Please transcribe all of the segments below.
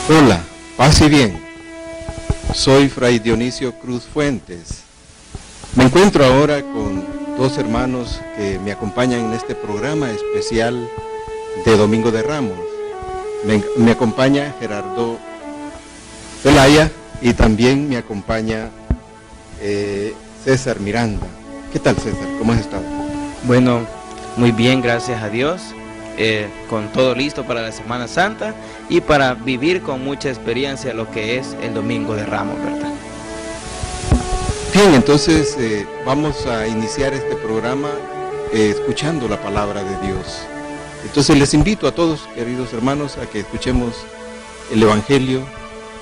Hola, paz y bien. Soy Fray Dionisio Cruz Fuentes. Me encuentro ahora con dos hermanos que me acompañan en este programa especial de Domingo de Ramos. Me acompaña Gerardo Zelaya y también me acompaña César Miranda. ¿Qué tal, César? ¿Cómo has estado? Bueno, muy bien, gracias a Dios. Con todo listo para la Semana Santa y para vivir con mucha experiencia lo que es el Domingo de Ramos, ¿verdad? Bien, entonces vamos a iniciar este programa escuchando la palabra de Dios. Entonces les invito a todos, queridos hermanos, a que escuchemos el Evangelio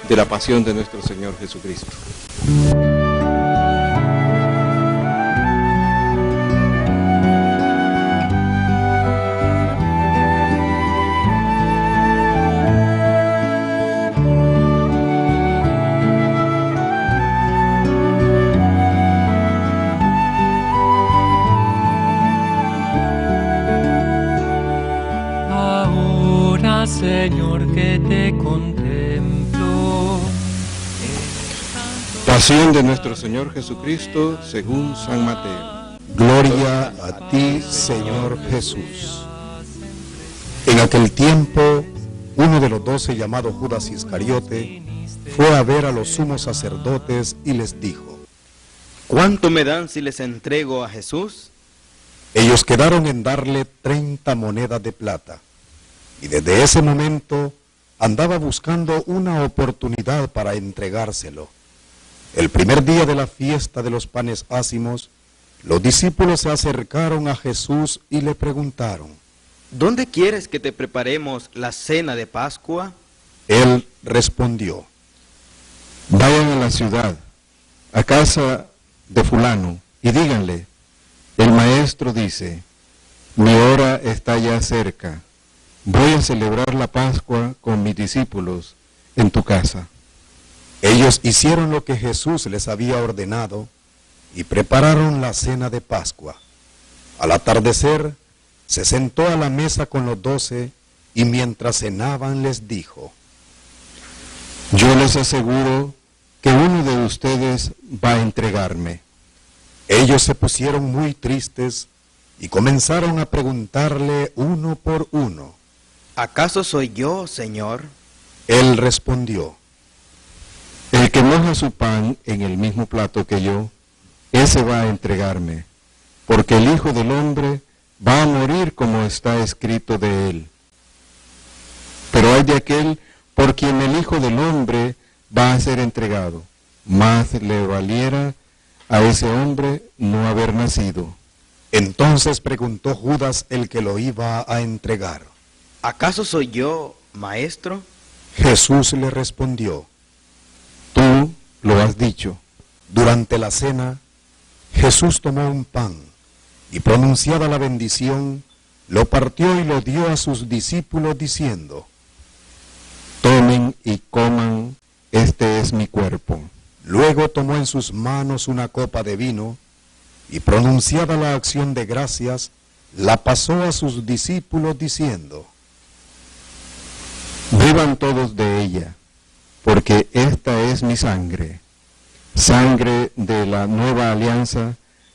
de la pasión de nuestro Señor Jesucristo. Señor, que te contemplo. Pasión de nuestro Señor Jesucristo según San Mateo. Gloria a ti, Señor Jesús. En aquel tiempo, uno de los 12, llamado Judas Iscariote, fue a ver a los sumos sacerdotes y les dijo: ¿Cuánto me dan si les entrego a Jesús? Ellos quedaron en darle 30 monedas de plata. Y desde ese momento andaba buscando una oportunidad para entregárselo. El primer día de la fiesta de los panes ácimos, los discípulos se acercaron a Jesús y le preguntaron: ¿Dónde quieres que te preparemos la cena de Pascua? Él respondió: Vayan a la ciudad, a casa de fulano, y díganle: el maestro dice, mi hora está ya cerca. Voy a celebrar la Pascua con mis discípulos en tu casa. Ellos hicieron lo que Jesús les había ordenado y prepararon la cena de Pascua. Al atardecer, se sentó a la mesa con los 12 y mientras cenaban les dijo: Yo les aseguro que uno de ustedes va a entregarme. Ellos se pusieron muy tristes y comenzaron a preguntarle uno por uno: ¿Acaso soy yo, Señor? Él respondió: El que moja su pan en el mismo plato que yo, ese va a entregarme, porque el Hijo del Hombre va a morir como está escrito de él. Pero hay de aquel por quien el Hijo del Hombre va a ser entregado. Más le valiera a ese hombre no haber nacido. Entonces preguntó Judas, el que lo iba a entregar: ¿Acaso soy yo, maestro? Jesús le respondió: Tú lo has dicho. Durante la cena, Jesús tomó un pan y, pronunciada la bendición, lo partió y lo dio a sus discípulos diciendo: Tomen y coman, este es mi cuerpo. Luego tomó en sus manos una copa de vino y, pronunciada la acción de gracias, la pasó a sus discípulos diciendo: Beban todos de ella, porque esta es mi sangre, sangre de la nueva alianza,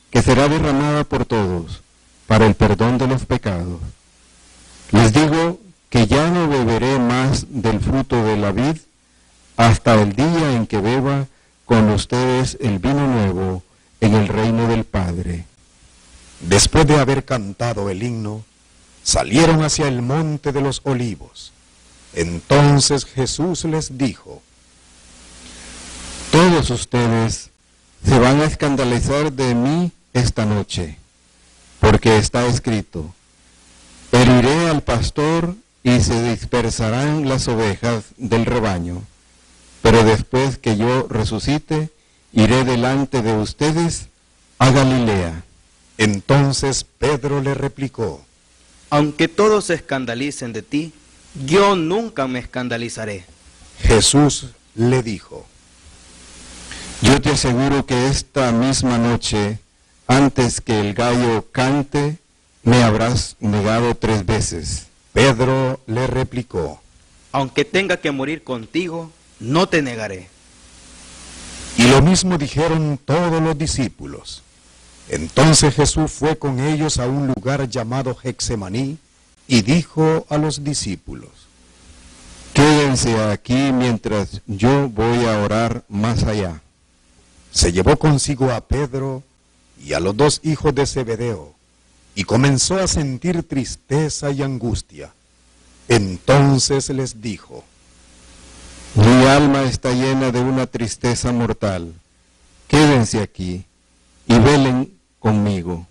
que será derramada por todos, para el perdón de los pecados. Les digo que ya no beberé más del fruto de la vid, hasta el día en que beba con ustedes el vino nuevo en el reino del Padre. Después de haber cantado el himno, salieron hacia el monte de los olivos. Entonces Jesús les dijo: Todos ustedes se van a escandalizar de mí esta noche, porque está escrito: heriré al pastor y se dispersarán las ovejas del rebaño. Pero después que yo resucite, iré delante de ustedes a Galilea. Entonces Pedro le replicó: Aunque todos se escandalicen de ti, yo nunca me escandalizaré. Jesús le dijo: Yo te aseguro que esta misma noche, antes que el gallo cante, me habrás negado 3 veces. Pedro le replicó: aunque tenga que morir contigo, no te negaré. Y lo mismo dijeron todos los discípulos. Entonces Jesús fue con ellos a un lugar llamado Getsemaní y dijo a los discípulos: Quédense aquí mientras yo voy a orar más allá. Se llevó consigo a Pedro y a los dos hijos de Zebedeo, y comenzó a sentir tristeza y angustia. Entonces les dijo: Mi alma está llena de una tristeza mortal. Quédense aquí y velen conmigo.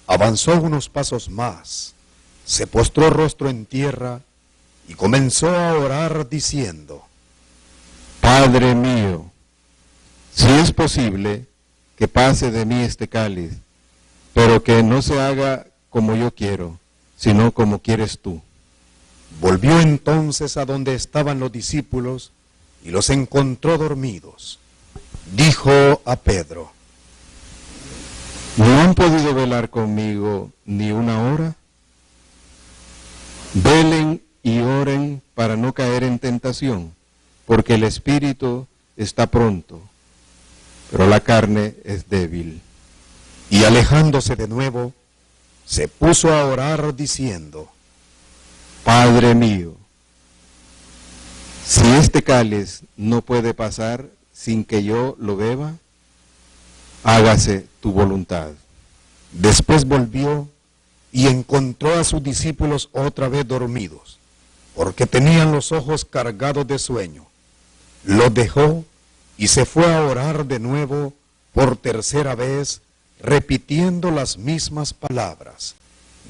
Avanzó unos pasos más, se postró rostro en tierra y comenzó a orar diciendo: Padre mío, si es posible, que pase de mí este cáliz, pero que no se haga como yo quiero, sino como quieres tú. Volvió entonces a donde estaban los discípulos y los encontró dormidos. Dijo a Pedro: ¿No han podido velar conmigo ni una hora? Velen y oren para no caer en tentación, porque el espíritu está pronto, pero la carne es débil. Y alejándose de nuevo, se puso a orar diciendo: Padre mío, si este cáliz no puede pasar sin que yo lo beba, hágase tu voluntad. Después volvió y encontró a sus discípulos otra vez dormidos, porque tenían los ojos cargados de sueño. Los dejó y se fue a orar de nuevo por tercera vez, repitiendo las mismas palabras.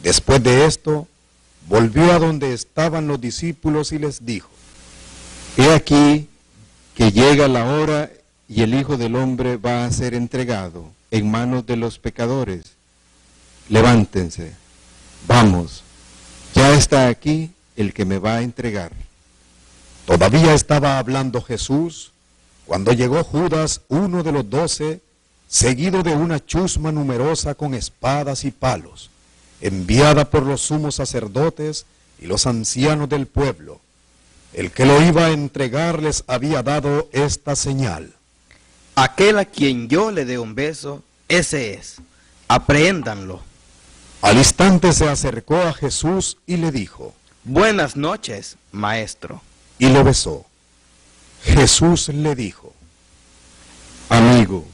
Después de esto, volvió a donde estaban los discípulos y les dijo: He aquí que llega la hora y el Hijo del Hombre va a ser entregado en manos de los pecadores. Levántense, vamos, ya está aquí el que me va a entregar. Todavía estaba hablando Jesús cuando llegó Judas, uno de los 12, seguido de una chusma numerosa con espadas y palos, enviada por los sumos sacerdotes y los ancianos del pueblo. El que lo iba a entregar les había dado esta señal: Aquel a quien yo le dé un beso, ese es. Aprehéndanlo. Al instante se acercó a Jesús y le dijo: Buenas noches, maestro. Y lo besó. Jesús le dijo: Amigo,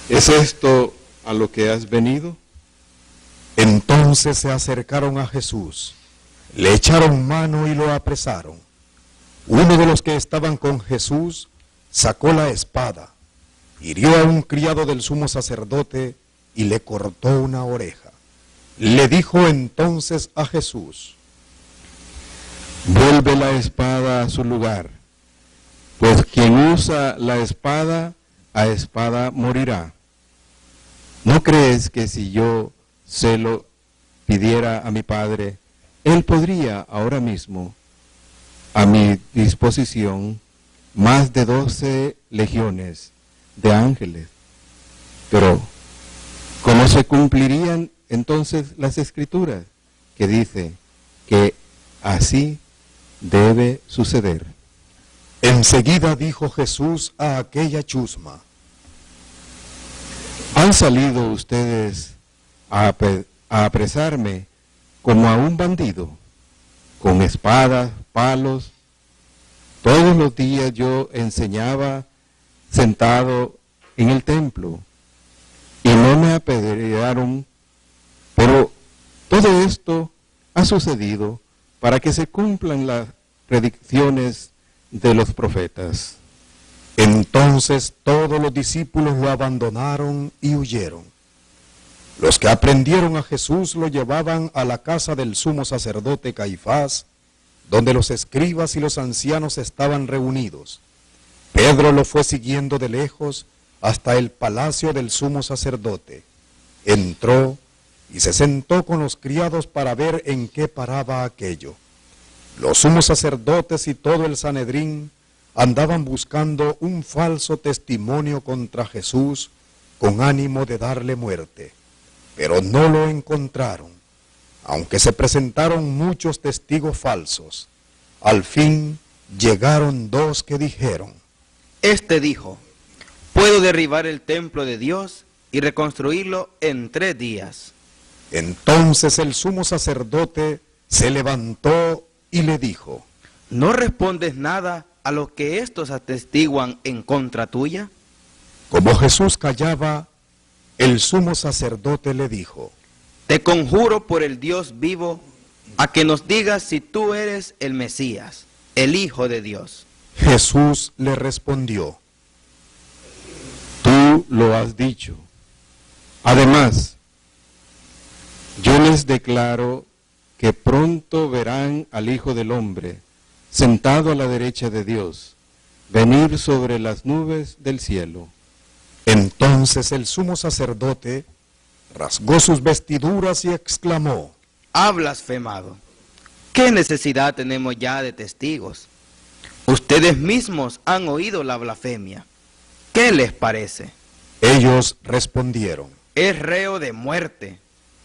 ¿es esto a lo que has venido? Entonces se acercaron a Jesús, le echaron mano y lo apresaron. Uno de los que estaban con Jesús sacó la espada, hirió a un criado del sumo sacerdote y le cortó una oreja. Le dijo entonces a Jesús: Vuelve la espada a su lugar, pues quien usa la espada, a espada morirá. ¿No crees que si yo se lo pidiera a mi Padre, Él podría ahora mismo, a mi disposición, más de 12 legiones de ángeles? Pero, ¿cómo se cumplirían entonces las Escrituras que dice que así debe suceder? Enseguida dijo Jesús a aquella chusma: ¿Han salido ustedes a apresarme como a un bandido, con espadas, palos? Todos los días yo enseñaba sentado en el templo y no me apedrearon, pero todo esto ha sucedido para que se cumplan las predicciones de los profetas. Entonces todos los discípulos lo abandonaron y huyeron. Los que aprendieron a Jesús lo llevaban a la casa del sumo sacerdote Caifás, donde los escribas y los ancianos estaban reunidos. Pedro lo fue siguiendo de lejos hasta el palacio del sumo sacerdote. Entró y se sentó con los criados para ver en qué paraba aquello. Los sumos sacerdotes y todo el Sanedrín andaban buscando un falso testimonio contra Jesús con ánimo de darle muerte, pero no lo encontraron, aunque se presentaron muchos testigos falsos. Al fin llegaron dos que dijeron: Este dijo, puedo derribar el templo de Dios y reconstruirlo en 3 días. Entonces el sumo sacerdote se levantó y le dijo: ¿No respondes nada a lo que estos atestiguan en contra tuya? Como Jesús callaba, el sumo sacerdote le dijo: Te conjuro por el Dios vivo a que nos digas si tú eres el Mesías, el Hijo de Dios. Jesús le respondió: Tú lo has dicho. Además, yo les declaro que pronto verán al Hijo del Hombre sentado a la derecha de Dios, venir sobre las nubes del cielo. Entonces el sumo sacerdote rasgó sus vestiduras y exclamó: Ha blasfemado. ¿Qué necesidad tenemos ya de testigos? Ustedes mismos han oído la blasfemia. ¿Qué les parece? Ellos respondieron: Es reo de muerte.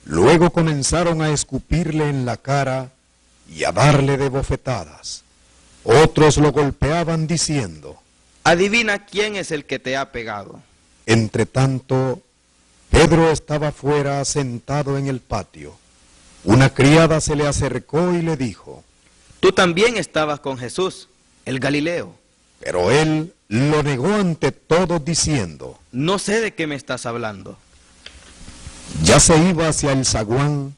Luego comenzaron a escupirle en la cara y a darle de bofetadas. Otros lo golpeaban diciendo: Adivina quién es el que te ha pegado. Entretanto, Pedro estaba fuera sentado en el patio. Una criada se le acercó y le dijo: Tú también estabas con Jesús, el Galileo. Pero él lo negó ante todos diciendo: No sé de qué me estás hablando. Ya se iba hacia el zaguán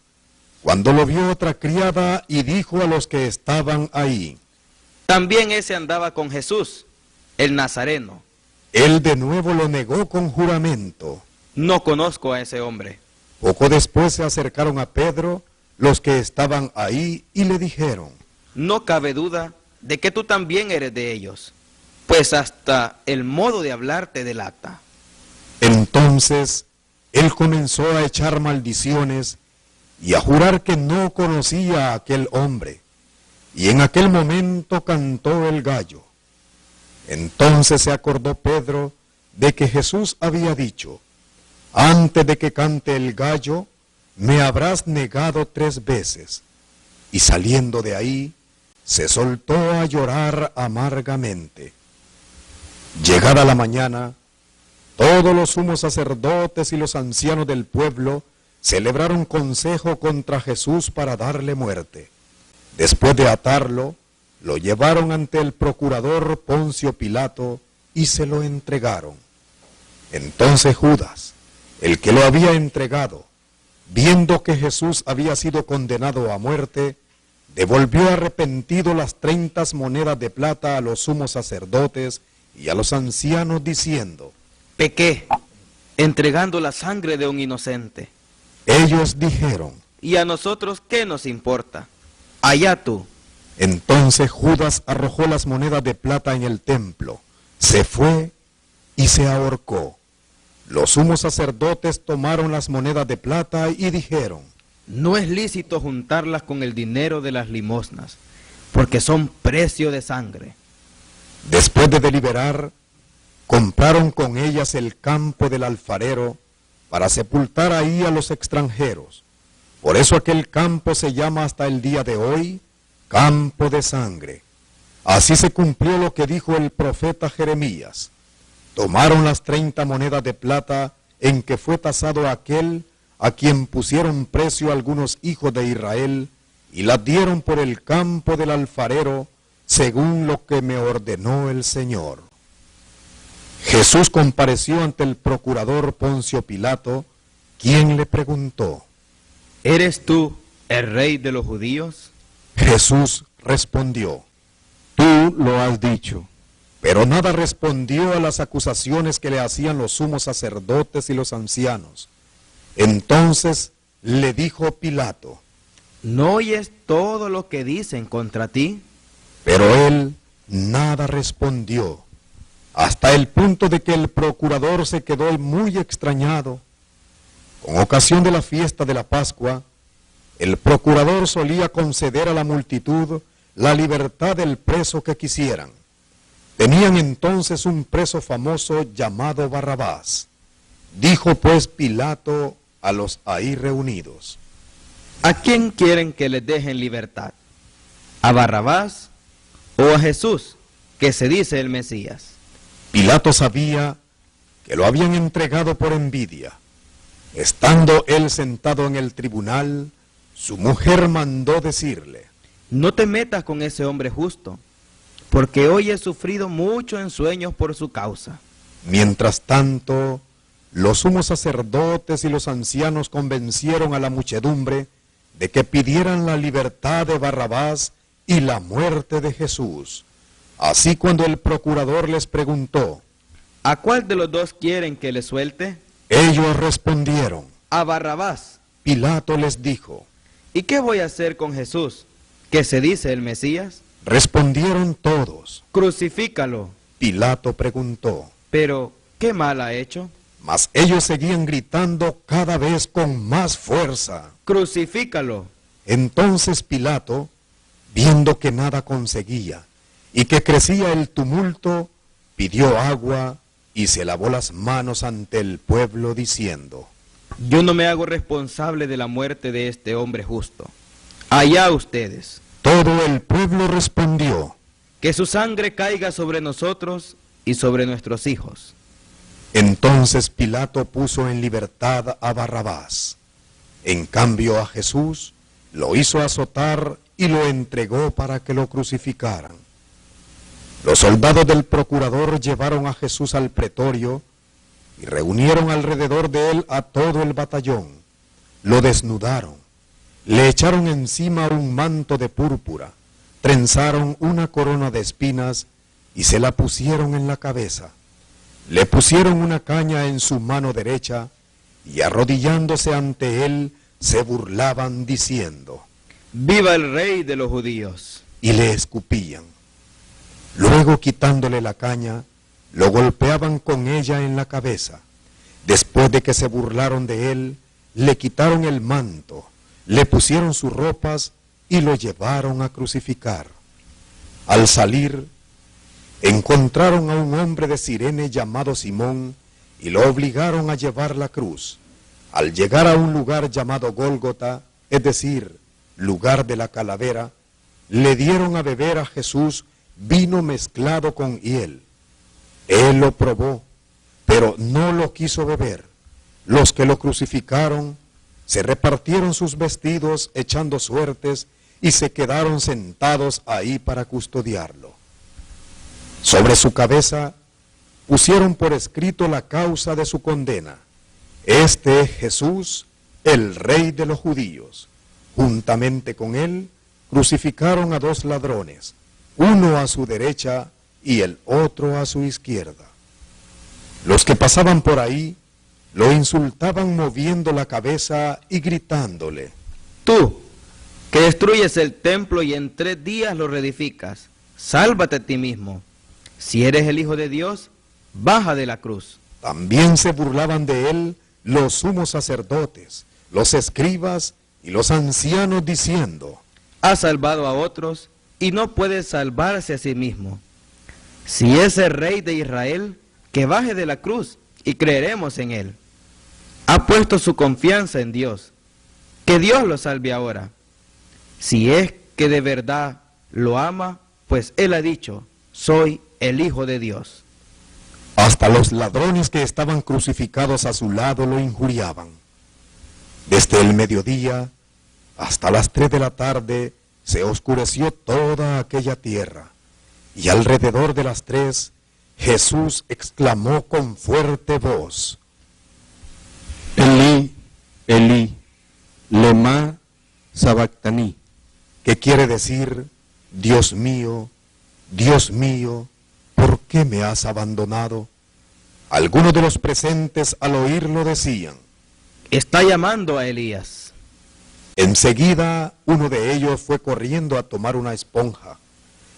cuando lo vio otra criada y dijo a los que estaban ahí: También ese andaba con Jesús, el Nazareno. Él de nuevo lo negó con juramento. No conozco a ese hombre. Poco después se acercaron a Pedro los que estaban ahí y le dijeron: No cabe duda de que tú también eres de ellos, pues hasta el modo de hablar te delata. Entonces él comenzó a echar maldiciones y a jurar que no conocía a aquel hombre. Y en aquel momento cantó el gallo. Entonces se acordó Pedro de que Jesús había dicho: Antes de que cante el gallo, me habrás negado 3 veces. Y saliendo de ahí, se soltó a llorar amargamente. Llegada la mañana, todos los sumos sacerdotes y los ancianos del pueblo celebraron consejo contra Jesús para darle muerte. Después de atarlo, lo llevaron ante el procurador Poncio Pilato y se lo entregaron. Entonces Judas, el que lo había entregado, viendo que Jesús había sido condenado a muerte, devolvió arrepentido las 30 monedas de plata a los sumos sacerdotes y a los ancianos diciendo: Pequé, entregando la sangre de un inocente. Ellos dijeron: ¿Y a nosotros qué nos importa? Allá tú. Entonces Judas arrojó las monedas de plata en el templo, se fue y se ahorcó. Los sumos sacerdotes tomaron las monedas de plata y dijeron: No es lícito juntarlas con el dinero de las limosnas, porque son precio de sangre. Después de deliberar, compraron con ellas el campo del alfarero para sepultar ahí a los extranjeros. Por eso aquel campo se llama hasta el día de hoy Campo de Sangre. Así se cumplió lo que dijo el profeta Jeremías. Tomaron las 30 monedas de plata en que fue tasado aquel a quien pusieron precio algunos hijos de Israel y las dieron por el campo del alfarero según lo que me ordenó el Señor. Jesús compareció ante el procurador Poncio Pilato, quien le preguntó: ¿Eres tú el rey de los judíos? Jesús respondió: Tú lo has dicho. Pero nada respondió a las acusaciones que le hacían los sumos sacerdotes y los ancianos. Entonces le dijo Pilato: ¿No oyes todo lo que dicen contra ti? Pero él nada respondió, hasta el punto de que el procurador se quedó muy extrañado. Con ocasión de la fiesta de la Pascua, el procurador solía conceder a la multitud la libertad del preso que quisieran. Tenían entonces un preso famoso llamado Barrabás. Dijo pues Pilato a los ahí reunidos: ¿A quién quieren que les dejen libertad? ¿A Barrabás o a Jesús, que se dice el Mesías? Pilato sabía que lo habían entregado por envidia. Estando él sentado en el tribunal, su mujer mandó decirle: No te metas con ese hombre justo, porque hoy he sufrido mucho en sueños por su causa. Mientras tanto, los sumos sacerdotes y los ancianos convencieron a la muchedumbre de que pidieran la libertad de Barrabás y la muerte de Jesús. Así, cuando el procurador les preguntó: ¿A cuál de los dos quieren que le suelte? Ellos respondieron: A Barrabás. Pilato les dijo: ¿Y qué voy a hacer con Jesús, que se dice el Mesías? Respondieron todos. Crucifícalo. Pilato preguntó: Pero, ¿qué mal ha hecho? Mas ellos seguían gritando cada vez con más fuerza: Crucifícalo. Entonces Pilato, viendo que nada conseguía y que crecía el tumulto, pidió agua y se lavó las manos ante el pueblo diciendo: Yo no me hago responsable de la muerte de este hombre justo. Allá ustedes. Todo el pueblo respondió: Que su sangre caiga sobre nosotros y sobre nuestros hijos. Entonces Pilato puso en libertad a Barrabás. En cambio a Jesús lo hizo azotar y lo entregó para que lo crucificaran. Los soldados del procurador llevaron a Jesús al pretorio y reunieron alrededor de él a todo el batallón. Lo desnudaron, le echaron encima un manto de púrpura, trenzaron una corona de espinas y se la pusieron en la cabeza. Le pusieron una caña en su mano derecha y arrodillándose ante él se burlaban diciendo: ¡Viva el Rey de los judíos! Y le escupían. Luego, quitándole la caña, lo golpeaban con ella en la cabeza. Después de que se burlaron de él, le quitaron el manto, le pusieron sus ropas y lo llevaron a crucificar. Al salir, encontraron a un hombre de Cirene llamado Simón y lo obligaron a llevar la cruz. Al llegar a un lugar llamado Gólgota, es decir, lugar de la calavera, le dieron a beber a Jesús vino mezclado con hiel. Él lo probó, pero no lo quiso beber. Los que lo crucificaron se repartieron sus vestidos echando suertes y se quedaron sentados ahí para custodiarlo. Sobre su cabeza pusieron por escrito la causa de su condena: Este es Jesús, el Rey de los judíos. Juntamente con él crucificaron a 2 ladrones, uno a su derecha y el otro a su izquierda. Los que pasaban por ahí lo insultaban moviendo la cabeza y gritándole: Tú, que destruyes el templo y en 3 días lo reedificas, sálvate a ti mismo. Si eres el Hijo de Dios, baja de la cruz. También se burlaban de él los sumos sacerdotes, los escribas y los ancianos diciendo: Ha salvado a otros y no puede salvarse a sí mismo. Si es el Rey de Israel, que baje de la cruz y creeremos en él. Ha puesto su confianza en Dios. Que Dios lo salve ahora. Si es que de verdad lo ama, pues él ha dicho: soy el Hijo de Dios. Hasta los ladrones que estaban crucificados a su lado lo injuriaban. Desde el mediodía hasta las 3 de la tarde se oscureció toda aquella tierra, y alrededor de las 3, Jesús exclamó con fuerte voz: Elí, Elí, lema sabactani, que quiere decir: Dios mío, ¿por qué me has abandonado? Algunos de los presentes al oírlo decían: Está llamando a Elías. Enseguida uno de ellos fue corriendo a tomar una esponja,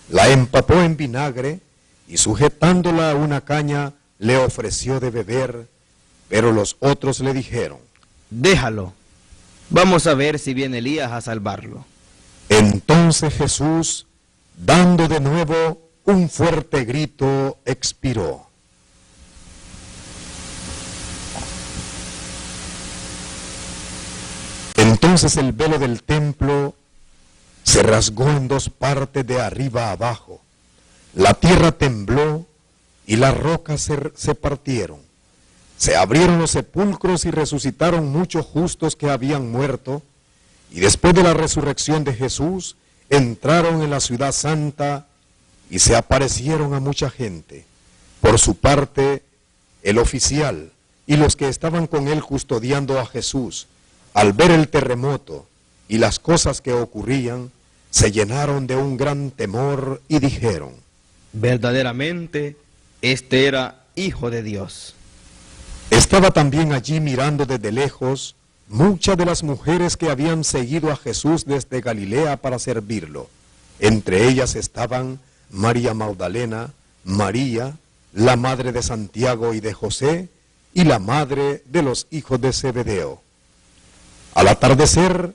la empapó en vinagre y sujetándola a una caña le ofreció de beber, pero los otros le dijeron: Déjalo, vamos a ver si viene Elías a salvarlo. Entonces Jesús, dando de nuevo un fuerte grito, expiró. Entonces el velo del templo se rasgó en 2 partes de arriba a abajo, La tierra tembló y las rocas se partieron. Se abrieron los sepulcros y resucitaron muchos justos que habían muerto, y después de la resurrección de Jesús, entraron en la ciudad santa y se aparecieron a mucha gente. Por su parte, el oficial y los que estaban con él custodiando a Jesús, al ver el terremoto y las cosas que ocurrían, se llenaron de un gran temor y dijeron: verdaderamente, este era Hijo de Dios. Estaba también allí mirando desde lejos muchas de las mujeres que habían seguido a Jesús desde Galilea para servirlo. Entre ellas estaban María Magdalena, María, la madre de Santiago y de José, y la madre de los hijos de Zebedeo. Al atardecer,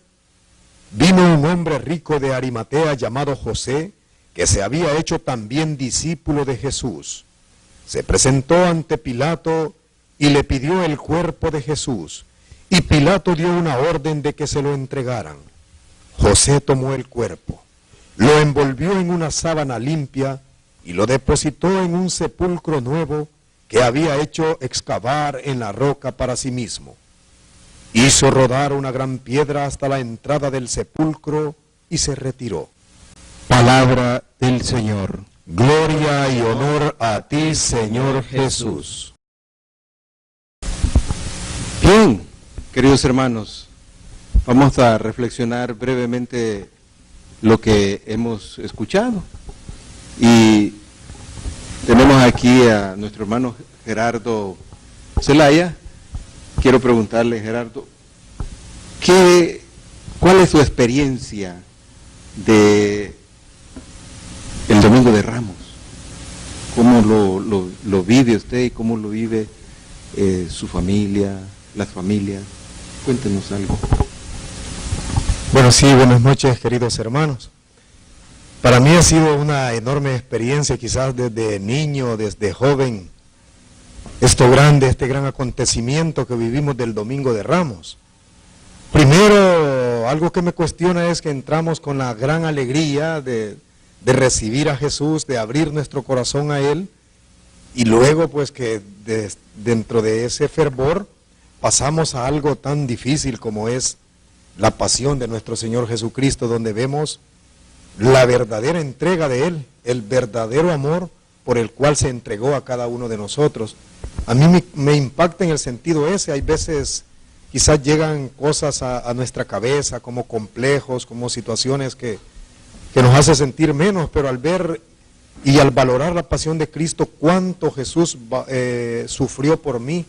vino un hombre rico de Arimatea llamado José, que se había hecho también discípulo de Jesús. Se presentó ante Pilato y le pidió el cuerpo de Jesús, y Pilato dio una orden de que se lo entregaran. José tomó el cuerpo, lo envolvió en una sábana limpia y lo depositó en un sepulcro nuevo que había hecho excavar en la roca para sí mismo. Hizo rodar una gran piedra hasta la entrada del sepulcro y se retiró. Palabra del Señor. Gloria y honor a ti, Señor Jesús. Bien, queridos hermanos, vamos a reflexionar brevemente lo que hemos escuchado. Y tenemos aquí a nuestro hermano Gerardo Zelaya. Quiero preguntarle, Gerardo, ¿cuál es su experiencia de el Domingo de Ramos? ¿Cómo lo vive usted y cómo lo vive su familia, las familias? Cuéntenos algo. Bueno, sí, buenas noches, queridos hermanos. Para mí ha sido una enorme experiencia, quizás desde niño, desde joven, este gran acontecimiento que vivimos del Domingo de Ramos. Primero, algo que me cuestiona es que entramos con la gran alegría de recibir a Jesús, de abrir nuestro corazón a Él, y luego pues que dentro de ese fervor pasamos a algo tan difícil como es la pasión de nuestro Señor Jesucristo, donde vemos la verdadera entrega de Él, el verdadero amor por el cual se entregó a cada uno de nosotros. A mí me impacta en el sentido ese. Hay veces quizás llegan cosas a nuestra cabeza como complejos, como situaciones que nos hace sentir menos, pero al ver y al valorar la pasión de Cristo, cuánto Jesús sufrió por mí,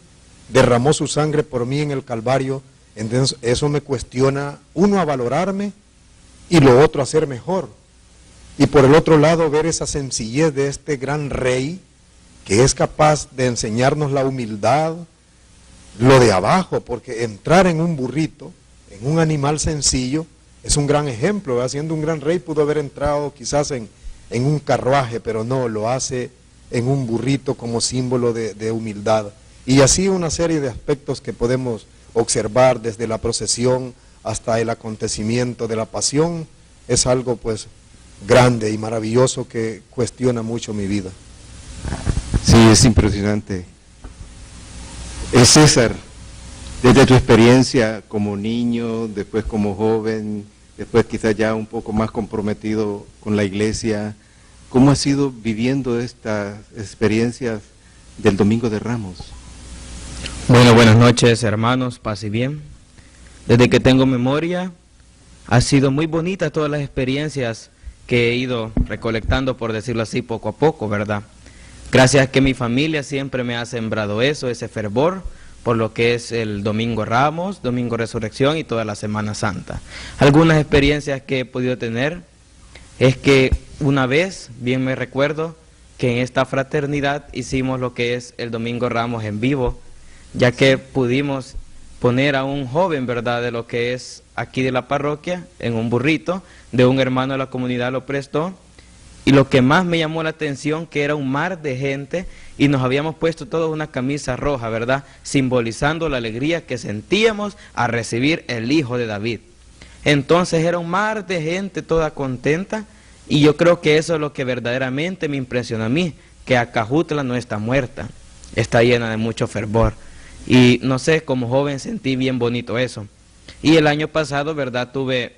derramó su sangre por mí en el Calvario, entonces eso me cuestiona, uno, a valorarme, y lo otro, a ser mejor. Y por el otro lado, ver esa sencillez de este gran Rey, que es capaz de enseñarnos la humildad, lo de abajo, porque entrar en un burrito, en un animal sencillo, es un gran ejemplo, ¿verdad? Siendo un gran rey pudo haber entrado quizás en un carruaje, pero no, lo hace en un burrito como símbolo de humildad. Y así una serie de aspectos que podemos observar desde la procesión hasta el acontecimiento de la pasión, es algo pues grande y maravilloso que cuestiona mucho mi vida. Sí, es impresionante. César, desde tu experiencia como niño, después como joven, después quizás ya un poco más comprometido con la iglesia, ¿cómo has ido viviendo estas experiencias del Domingo de Ramos? Bueno, buenas noches, hermanos, paz y bien. Desde que tengo memoria, ha sido muy bonita todas las experiencias que he ido recolectando, por decirlo así, poco a poco, ¿verdad? Gracias a que mi familia siempre me ha sembrado eso, ese fervor, por lo que es el Domingo Ramos, Domingo Resurrección y toda la Semana Santa. Algunas experiencias que he podido tener es que una vez, bien me recuerdo, que en esta fraternidad hicimos lo que es el Domingo Ramos en vivo, ya que pudimos poner a un joven, ¿verdad?, de lo que es aquí de la parroquia, en un burrito, de un hermano de la comunidad lo prestó, y lo que más me llamó la atención, que era un mar de gente, y nos habíamos puesto todos una camisa roja, ¿verdad?, simbolizando la alegría que sentíamos a recibir el Hijo de David. Entonces era un mar de gente toda contenta, Y yo creo que eso es lo que verdaderamente me impresiona a mí, que Acajutla no está muerta, está llena de mucho fervor. Y no sé, como joven sentí bien bonito eso. Y el año pasado, ¿verdad?, tuve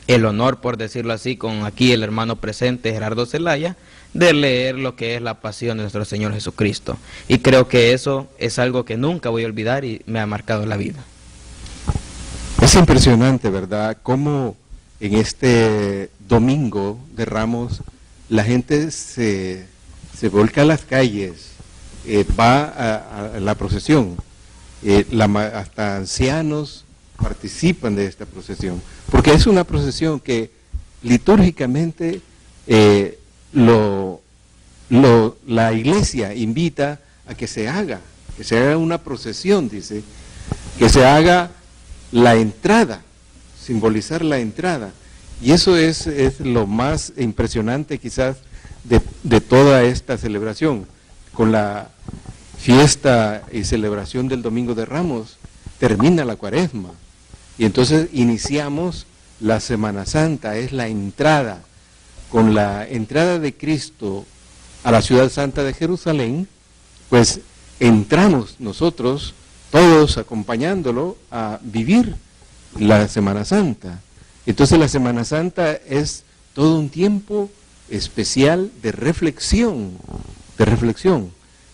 el honor, por decirlo así, con aquí el hermano presente, Gerardo Zelaya, de leer lo que es la pasión de nuestro Señor Jesucristo. Y creo que eso es algo que nunca voy a olvidar y me ha marcado la vida. Es impresionante, ¿verdad?, cómo en este domingo de Ramos la gente se volca a las calles, va a la procesión, hasta ancianos participan de esta procesión, porque es una procesión que litúrgicamente la iglesia invita a que se haga una procesión, dice, que se haga la entrada, simbolizar la entrada, y eso es lo más impresionante quizás de toda esta celebración. Con la fiesta y celebración del Domingo de Ramos termina la Cuaresma, y entonces iniciamos la Semana Santa, es la entrada. Con la entrada de Cristo a la ciudad santa de Jerusalén, pues entramos nosotros, todos acompañándolo, a vivir la Semana Santa. Entonces la Semana Santa es todo un tiempo especial de reflexión.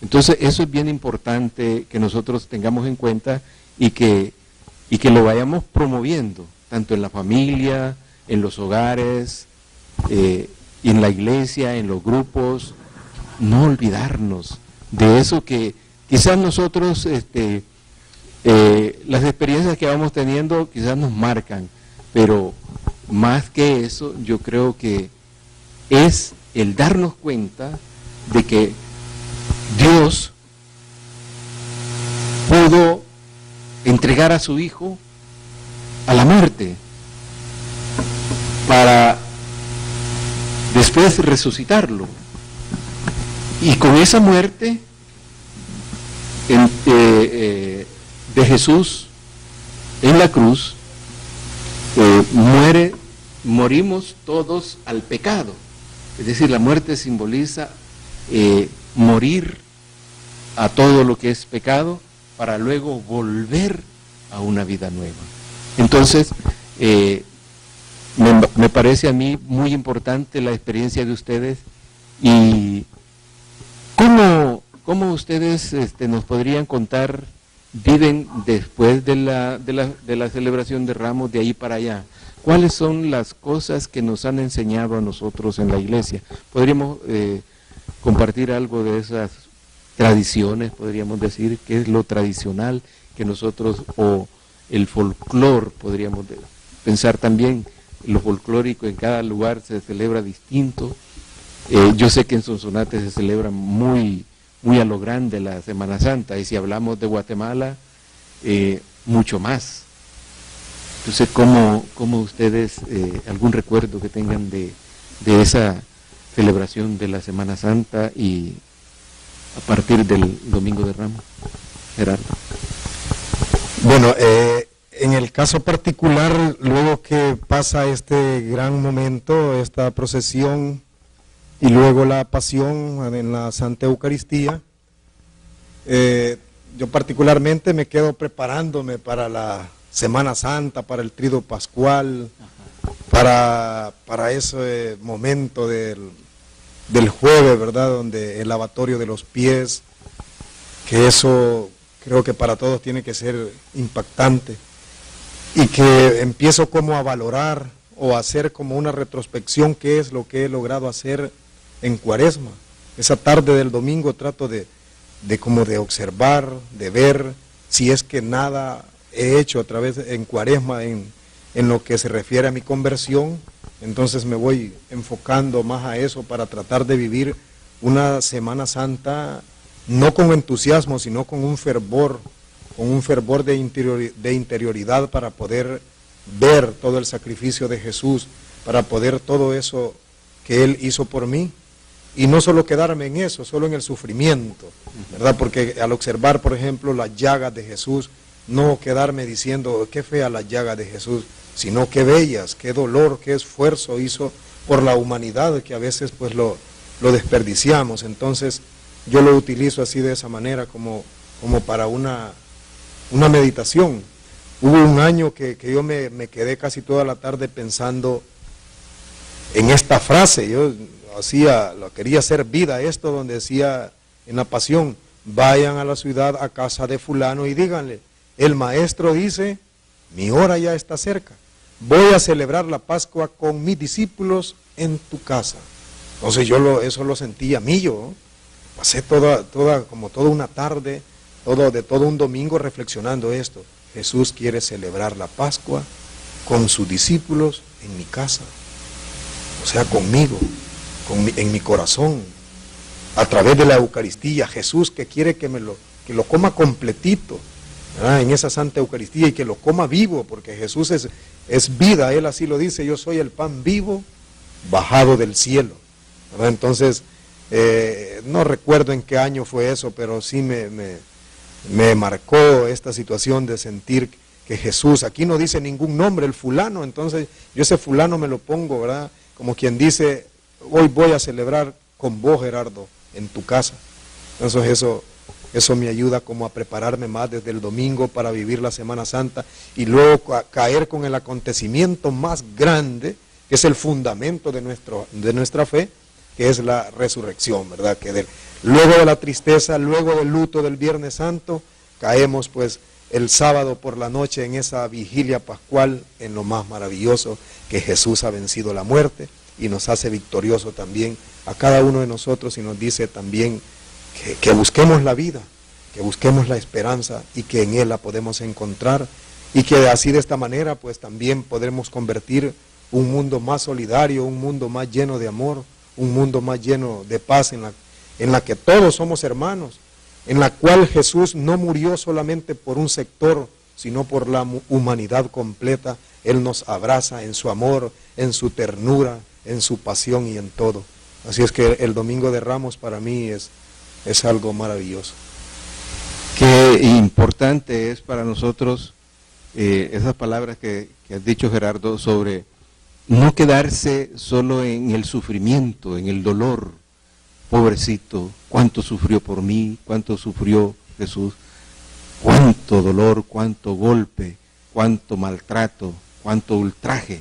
Entonces eso es bien importante que nosotros tengamos en cuenta y que lo vayamos promoviendo, tanto en la familia, en los hogares, en la iglesia, en los grupos. No olvidarnos de eso que quizás nosotros, las experiencias que vamos teniendo quizás nos marcan, pero más que eso, yo creo que es el darnos cuenta de que Dios pudo entregar a su Hijo a la muerte para después resucitarlo. Y con esa muerte de Jesús en la cruz, morimos todos al pecado. Es decir, la muerte simboliza morir a todo lo que es pecado para luego volver a una vida nueva. Entonces, me parece a mí muy importante la experiencia de ustedes. Y ¿cómo ustedes nos podrían contar, viven después de la celebración de Ramos, de ahí para allá? ¿Cuáles son las cosas que nos han enseñado a nosotros en la iglesia? ¿Podríamos compartir algo de esas tradiciones, podríamos decir, qué es lo tradicional que nosotros, o el folclor, podríamos pensar también, lo folclórico en cada lugar se celebra distinto? Yo sé que en Sonsonate se celebra muy a lo grande la Semana Santa, y si hablamos de Guatemala, mucho más. Entonces, ¿cómo ustedes, algún recuerdo que tengan de esa celebración de la Semana Santa y a partir del Domingo de Ramos? Gerardo. Bueno, en el caso particular, luego que pasa este gran momento, esta procesión y luego la pasión en la Santa Eucaristía, yo particularmente me quedo preparándome para la Semana Santa, para el Tríduo Pascual, para ese momento del jueves, ¿verdad?, donde el lavatorio de los pies, que eso creo que para todos tiene que ser impactante, y que empiezo como a valorar o a hacer como una retrospección qué es lo que he logrado hacer en Cuaresma. Esa tarde del domingo trato de como de observar, de ver si es que nada he hecho a través en Cuaresma en lo que se refiere a mi conversión. Entonces me voy enfocando más a eso para tratar de vivir una Semana Santa no con entusiasmo, sino con un fervor de interioridad, para poder ver todo el sacrificio de Jesús, para poder todo eso que Él hizo por mí, y no solo quedarme en eso, solo en el sufrimiento, ¿verdad? Porque al observar, por ejemplo, las llagas de Jesús, no quedarme diciendo, qué fea la llaga de Jesús, sino qué bellas, qué dolor, qué esfuerzo hizo por la humanidad, que a veces pues lo desperdiciamos. Entonces yo lo utilizo así de esa manera, como para una meditación. Hubo un año que yo me quedé casi toda la tarde pensando en esta frase. Yo quería hacer vida esto, donde decía en la Pasión: vayan a la ciudad, a casa de fulano, y díganle, el maestro dice, mi hora ya está cerca, voy a celebrar la Pascua con mis discípulos en tu casa. Entonces eso lo sentí a mí. Yo pasé toda una tarde, todo un domingo reflexionando esto. Jesús quiere celebrar la Pascua con sus discípulos en mi casa, o sea, conmigo, en mi corazón, a través de la Eucaristía. Jesús que quiere que lo coma completito, ¿verdad?, en esa Santa Eucaristía, y que lo coma vivo, porque Jesús es vida. Él así lo dice: yo soy el pan vivo bajado del cielo, ¿verdad? Entonces, no recuerdo en qué año fue eso, pero sí me marcó esta situación de sentir que Jesús, aquí no dice ningún nombre, el fulano, entonces yo ese fulano me lo pongo, ¿verdad?, como quien dice, hoy voy a celebrar con vos, Gerardo, en tu casa. Entonces eso me ayuda como a prepararme más desde el domingo para vivir la Semana Santa, y luego caer con el acontecimiento más grande, que es el fundamento de nuestra fe, que es la resurrección, ¿verdad? Que luego de la tristeza, luego del luto del Viernes Santo, caemos pues el sábado por la noche en esa vigilia pascual, en lo más maravilloso, que Jesús ha vencido la muerte y nos hace victorioso también a cada uno de nosotros, y nos dice también que busquemos la vida, que busquemos la esperanza, y que en Él la podemos encontrar, y que así, de esta manera, pues también podremos convertir un mundo más solidario, un mundo más lleno de amor, un mundo más lleno de paz, en la que todos somos hermanos, en la cual Jesús no murió solamente por un sector, sino por la humanidad completa. Él nos abraza en su amor, en su ternura, en su pasión y en todo. Así es que el Domingo de Ramos para mí es algo maravilloso. Qué importante es para nosotros esas palabras que has dicho, Gerardo, sobre no quedarse solo en el sufrimiento, en el dolor. Pobrecito, cuánto sufrió por mí, cuánto sufrió Jesús, cuánto dolor, cuánto golpe, cuánto maltrato, cuánto ultraje.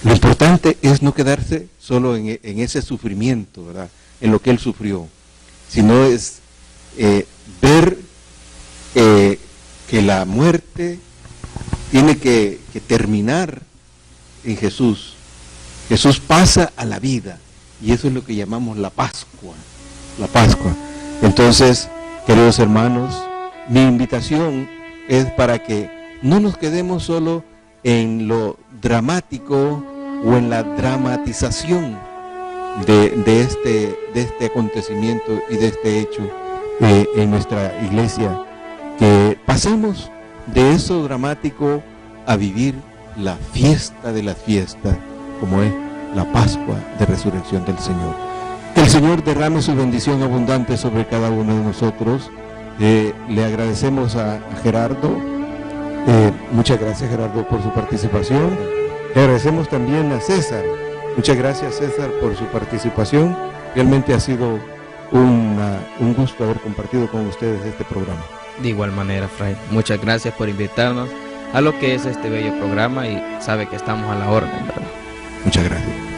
Lo importante es no quedarse solo en ese sufrimiento, ¿verdad?, en lo que Él sufrió, sino es ver que la muerte tiene que terminar en Jesús. Jesús pasa a la vida, y eso es lo que llamamos la Pascua. La Pascua. Entonces, queridos hermanos, mi invitación es para que no nos quedemos solo en lo dramático o en la dramatización de este acontecimiento y de este hecho en nuestra iglesia, que pasemos de eso dramático a vivir la fiesta de las fiestas, como es la Pascua de Resurrección del Señor. Que el Señor derrame su bendición abundante sobre cada uno de nosotros. Le agradecemos a Gerardo. Muchas gracias, Gerardo, por su participación. Le agradecemos también a César. Muchas gracias, César, por su participación. Realmente ha sido un gusto haber compartido con ustedes este programa. De igual manera, Fray, muchas gracias por invitarnos a lo que es este bello programa, y sabe que estamos a la orden, ¿verdad? Muchas gracias.